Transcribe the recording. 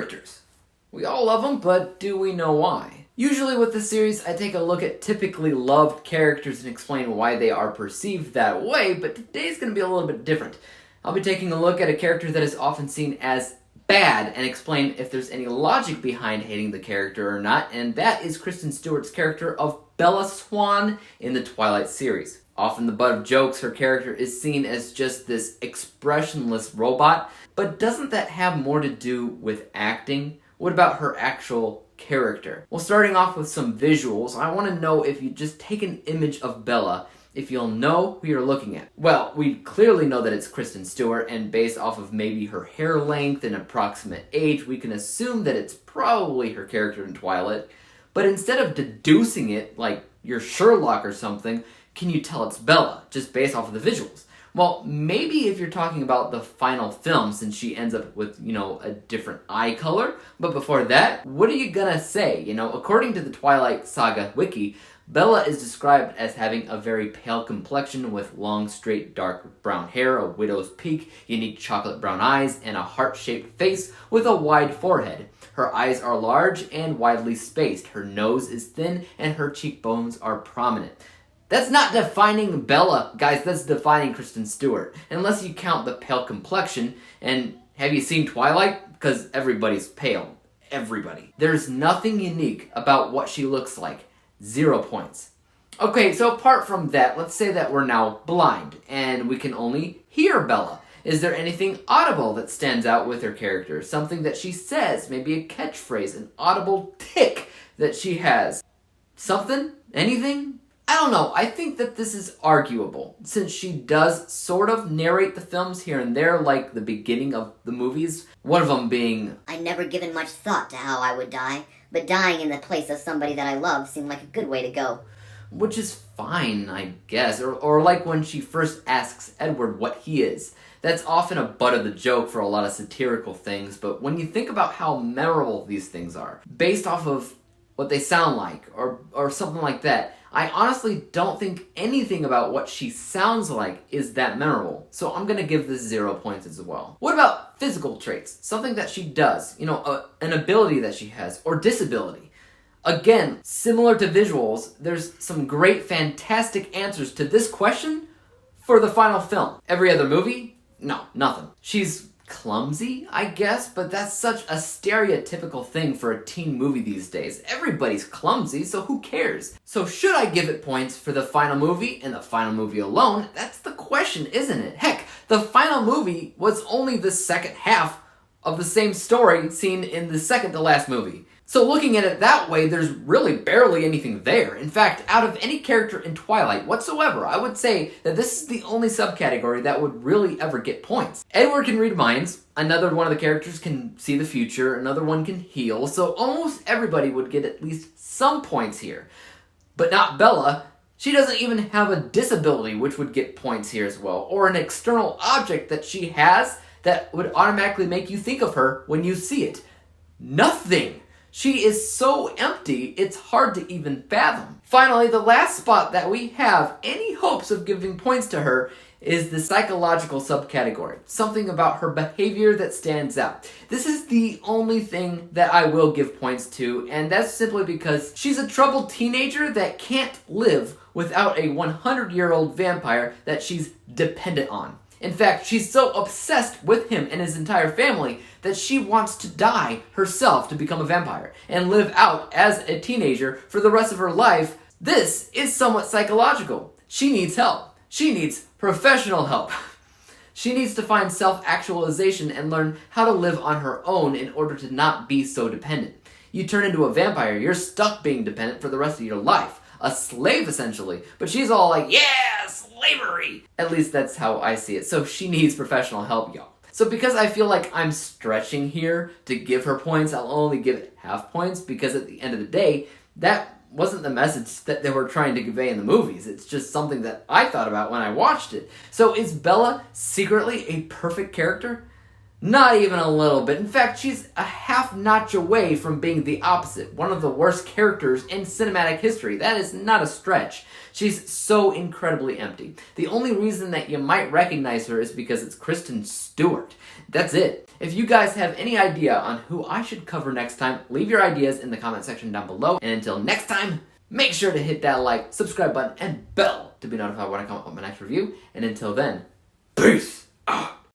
characters. We all love them, but do we know why? Usually with this series, I take a look at typically loved characters and explain why they are perceived that way, but today's going to be a little bit different. I'll be taking a look at a character that is often seen as bad and explain if there's any logic behind hating the character or not, and that is Kristen Stewart's character of Bella Swan in the Twilight series. Often the butt of jokes, her character is seen as just this expressionless robot, but doesn't that have more to do with acting? What about her actual character? Well, starting off with some visuals, I want to know if you just take an image of Bella, if you'll know who you're looking at. Well, we clearly know that it's Kristen Stewart, and based off of maybe her hair length and approximate age, we can assume that it's probably her character in Twilight. But instead of deducing it, like you're Sherlock or something, can you tell it's Bella, just based off of the visuals? Well, maybe if you're talking about the final film, since she ends up with, a different eye color. But before that, what are you gonna say? According to the Twilight Saga wiki, Bella is described as having a very pale complexion with long, straight, dark brown hair, a widow's peak, unique chocolate brown eyes, and a heart-shaped face with a wide forehead. Her eyes are large and widely spaced. Her nose is thin, and her cheekbones are prominent. That's not defining Bella, guys, that's defining Kristen Stewart. Unless you count the pale complexion, and have you seen Twilight? Because everybody's pale. Everybody. There's nothing unique about what she looks like. 0 points. Okay, so apart from that, let's say that we're now blind, and we can only hear Bella. Is there anything audible that stands out with her character? Something that she says, maybe a catchphrase, an audible tick that she has? Something? Anything? I don't know. I think that this is arguable, since she does sort of narrate the films here and there, like the beginning of the movies. One of them being, "I'd never given much thought to how I would die, but dying in the place of somebody that I love seemed like a good way to go." Which is fine, I guess. Or like when she first asks Edward what he is. That's often a butt of the joke for a lot of satirical things, but when you think about how memorable these things are, based off of what they sound like, or something like that, I honestly don't think anything about what she sounds like is that memorable. So I'm gonna give this 0 points as well. What about physical traits? Something that she does, an ability that she has, or disability. Again, similar to visuals, there's some great, fantastic answers to this question for the final film. Every other movie? No, nothing. She's clumsy, I guess, but that's such a stereotypical thing for a teen movie these days. Everybody's clumsy, so who cares? So should I give it points for the final movie and the final movie alone? That's the question, isn't it? Heck, the final movie was only the second half of the same story seen in the second to last movie. So looking at it that way, there's really barely anything there. In fact, out of any character in Twilight whatsoever, I would say that this is the only subcategory that would really ever get points. Edward can read minds, another one of the characters can see the future, another one can heal, so almost everybody would get at least some points here. But not Bella. She doesn't even have a disability, which would get points here as well, or an external object that she has that would automatically make you think of her when you see it. Nothing! She is so empty, it's hard to even fathom. Finally, the last spot that we have any hopes of giving points to her is the psychological subcategory. Something about her behavior that stands out. This is the only thing that I will give points to, and that's simply because she's a troubled teenager that can't live without a 100-year-old vampire that she's dependent on. In fact, she's so obsessed with him and his entire family that she wants to die herself to become a vampire and live out as a teenager for the rest of her life. This is somewhat psychological. She needs help. She needs professional help. She needs to find self-actualization and learn how to live on her own in order to not be so dependent. You turn into a vampire, you're stuck being dependent for the rest of your life. A slave, essentially. But she's all like, yeah, slavery! At least that's how I see it. So she needs professional help, y'all. So because I feel like I'm stretching here to give her points, I'll only give it half points, because at the end of the day, that wasn't the message that they were trying to convey in the movies. It's just something that I thought about when I watched it. So is Bella secretly a perfect character? Not even a little bit. In fact, she's a half notch away from being the opposite. One of the worst characters in cinematic history. That is not a stretch. She's so incredibly empty. The only reason that you might recognize her is because it's Kristen Stewart. That's it. If you guys have any idea on who I should cover next time, leave your ideas in the comment section down below. And until next time, make sure to hit that like, subscribe button, and bell to be notified when I come up with my next review. And until then, peace out.